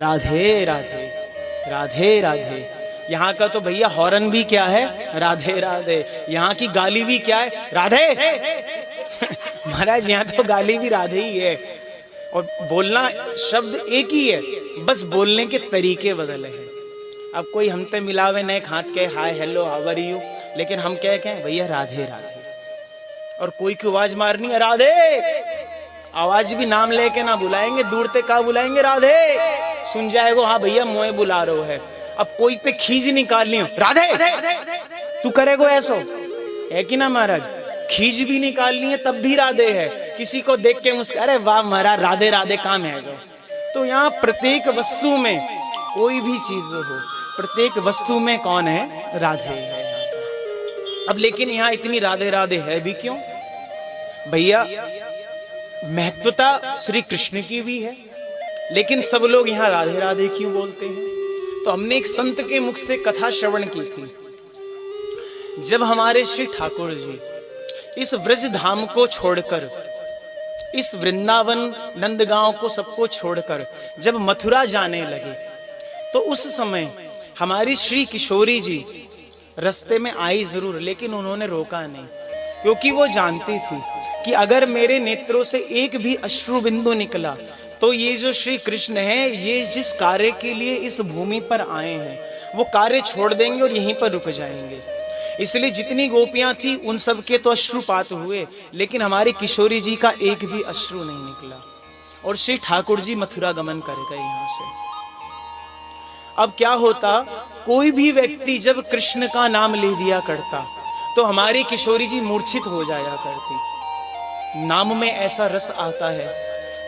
राधे राधे राधे राधे। यहाँ का तो भैया हॉर्न भी क्या है, राधे राधे। यहाँ की गाली भी क्या है, राधे। महाराज यहाँ तो गाली भी राधे ही है, और बोलना शब्द एक ही है, बस बोलने के तरीके बदले हैं। अब कोई हमसे मिलावे नहीं हाथ के hi hello how are you, लेकिन हम क्या कहें भैया राधे राधे। और कोई की आवाज मारनी है राधे, आवाज भी नाम लेके ना बुलाएंगे, दूर से कहा बुलाएंगे राधे, सुन जाएगो हाँ भैया मोए बुला रहे हो है। अब कोई पे खींच निकालनी हो राधे, तू करेगो ऐसो है कि ना महाराज, खींच भी निकालनी है तब भी राधे है। किसी को देख के मुस्कुरा, अरे वाह महाराज राधे राधे काम है। तो यहाँ प्रत्येक वस्तु में कोई भी चीज हो, प्रत्येक वस्तु में कौन है, राधे है। अब लेकिन यहाँ इतनी राधे राधे है भी क्यों भैया, महत्वता श्री कृष्ण की भी है, लेकिन सब लोग यहाँ राधे राधे क्यों बोलते हैं। तो हमने एक संत के मुख से कथा श्रवण की थी। जब हमारे श्री ठाकुर जी इस व्रज धाम को छोड़कर, इस वृंदावन नंदगांव को सबको छोड़कर जब मथुरा जाने लगे, तो उस समय हमारी श्री किशोरी जी रास्ते में आई जरूर, लेकिन उन्होंने रोका नहीं, क्योंकि वो जानती थी कि अगर मेरे नेत्रों से एक भी अश्रु बिंदु निकला तो ये जो श्री कृष्ण है, ये जिस कार्य के लिए इस भूमि पर आए हैं वो कार्य छोड़ देंगे और यहीं पर रुक जाएंगे। इसलिए जितनी गोपियां थी उन सब के तो अश्रुपात हुए, लेकिन हमारी किशोरी जी का एक भी अश्रु नहीं निकला, और श्री ठाकुर जी मथुरा गमन कर गए यहाँ से। अब क्या होता, कोई भी व्यक्ति जब कृष्ण का नाम ले दिया करता तो हमारी किशोरी जी मूर्छित हो जाया करती। नाम में ऐसा रस आता है,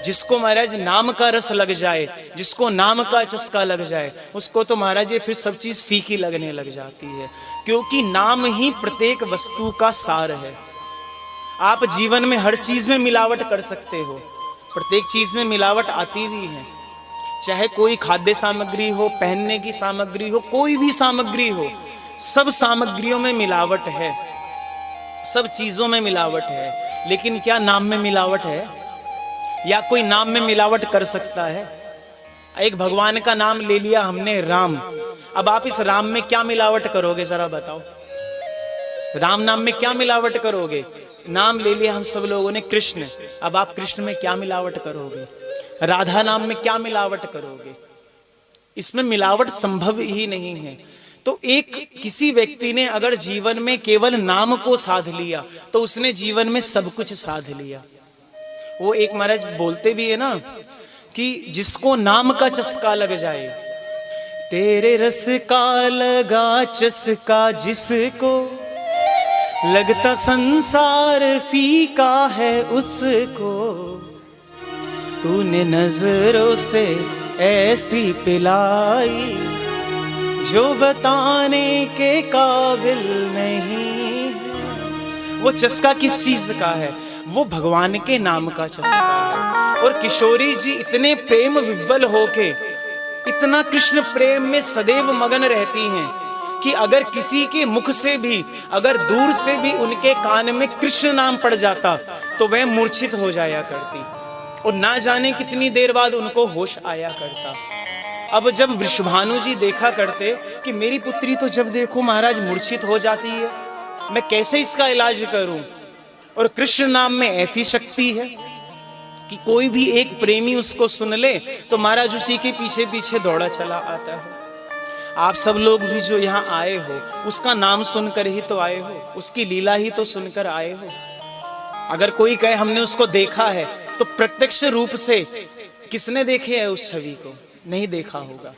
जिसको महाराज नाम का रस लग जाए, जिसको नाम का चस्का लग जाए, उसको तो महाराज ये फिर सब चीज फीकी लगने लग जाती है, क्योंकि नाम ही प्रत्येक वस्तु का सार है। आप जीवन में हर चीज में मिलावट कर सकते हो, प्रत्येक चीज में मिलावट आती भी है, चाहे कोई खाद्य सामग्री हो, पहनने की सामग्री हो, कोई भी सामग्री हो, सब सामग्रियों में मिलावट है, सब चीजों में मिलावट है। लेकिन क्या नाम में मिलावट है, या कोई नाम में मिलावट कर सकता है। एक भगवान का नाम ले लिया हमने राम, अब आप इस राम में क्या मिलावट करोगे जरा बताओ, राम नाम में क्या मिलावट करोगे। नाम ले लिया हम सब लोगों ने कृष्ण, अब आप कृष्ण में क्या मिलावट करोगे, राधा नाम में क्या मिलावट करोगे, इसमें मिलावट संभव ही नहीं है। तो एक किसी व्यक्ति ने अगर जीवन में केवल नाम को साध लिया तो उसने जीवन में सब कुछ साध लिया। वो एक महाराज बोलते भी है ना कि जिसको नाम का चस्का लग जाए, तेरे रस का लगा चस्का जिसको, लगता संसार फीका है उसको, तूने नजरों से ऐसी पिलाई जो बताने के काबिल नहीं। वो चस्का किस चीज का है, वो भगवान के नाम का चस्का है। और किशोरी जी इतने प्रेम विह्वल होके, इतना कृष्ण प्रेम में सदैव मगन रहती हैं कि अगर किसी के मुख से भी, अगर दूर से भी उनके कान में कृष्ण नाम पड़ जाता तो वह मूर्छित हो जाया करती, और ना जाने कितनी देर बाद उनको होश आया करता। अब जब वृषभानु जी देखा करते कि मेरी पुत्री तो जब देखो महाराज मूर्छित हो जाती है, मैं कैसे इसका इलाज करूं। और कृष्ण नाम में ऐसी शक्ति है कि कोई भी एक प्रेमी उसको सुन ले तो महाराज उसी के पीछे पीछे दौड़ा चला आता है। आप सब लोग भी जो यहाँ आए हो, उसका नाम सुनकर ही तो आए हो, उसकी लीला ही तो सुनकर आए हो। अगर कोई कहे हमने उसको देखा है, तो प्रत्यक्ष रूप से किसने देखे है उस छवि को, नहीं देखा होगा।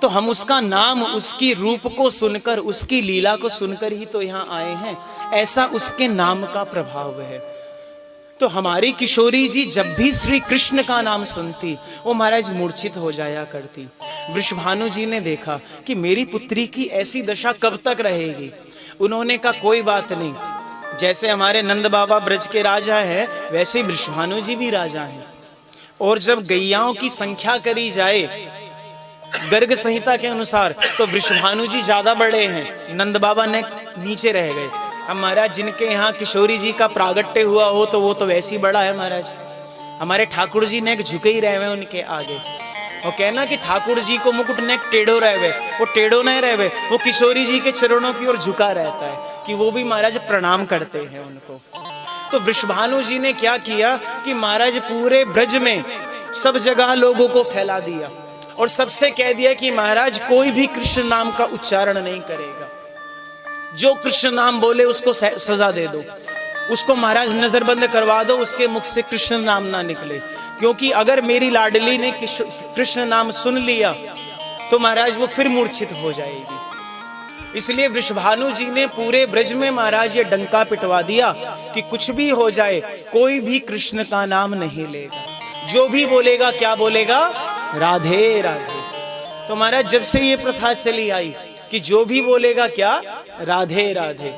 तो हम उसका नाम, उसकी रूप को सुनकर, उसकी लीला को सुनकर ही तो यहाँ आए हैं, ऐसा उसके नाम का प्रभाव है। तो हमारी किशोरी जी जब भी श्री कृष्ण का नाम सुनती वो महाराज मूर्छित हो जाया करती। वृषभानु जी ने देखा कि मेरी पुत्री की ऐसी दशा कब तक रहेगी। उन्होंने कहा कोई बात नहीं, जैसे हमारे नंद बाबा ब्रज के राजा है वैसे वृषभानु जी भी राजा हैं। और जब गैयाओं की संख्या करी जाए गर्ग संहिता के अनुसार तो वृषभानु जी ज्यादा बड़े हैं, नंद बाबा ने नीचे रह गए। अब महाराज जिनके यहाँ किशोरी जी का प्रागट्य हुआ हो तो वो तो वैसे ही बड़ा है महाराज, हमारे ठाकुर जी ने झुके ही रहे हुए उनके आगे। और कहना कि ठाकुर जी को मुकुट नेक टेढ़ो रहवे, वो टेढ़ो नहीं रहवे, वो किशोरी जी के चरणों की ओर झुका रहता है कि वो भी महाराज प्रणाम करते हैं उनको। तो वृषभानु जी ने क्या किया कि महाराज पूरे ब्रज में सब जगह लोगों को फैला दिया और सबसे कह दिया कि महाराज कोई भी कृष्ण नाम का उच्चारण नहीं करेगा, जो कृष्ण नाम बोले उसको सजा दे दो, उसको महाराज नजरबंद करवा दो, उसके मुख से कृष्ण नाम ना निकले, क्योंकि अगर मेरी लाडली ने कृष्ण नाम सुन लिया तो महाराज वो फिर मूर्छित हो जाएगी। इसलिए वृषभानु जी ने पूरे ब्रज में महाराज ये डंका पिटवा दिया कि कुछ भी हो जाए कोई भी कृष्ण का नाम नहीं लेगा, जो भी बोलेगा क्या बोलेगा, राधे राधे। तो महाराज जब से ये प्रथा चली आई कि जो भी बोलेगा क्या, राधे राधे।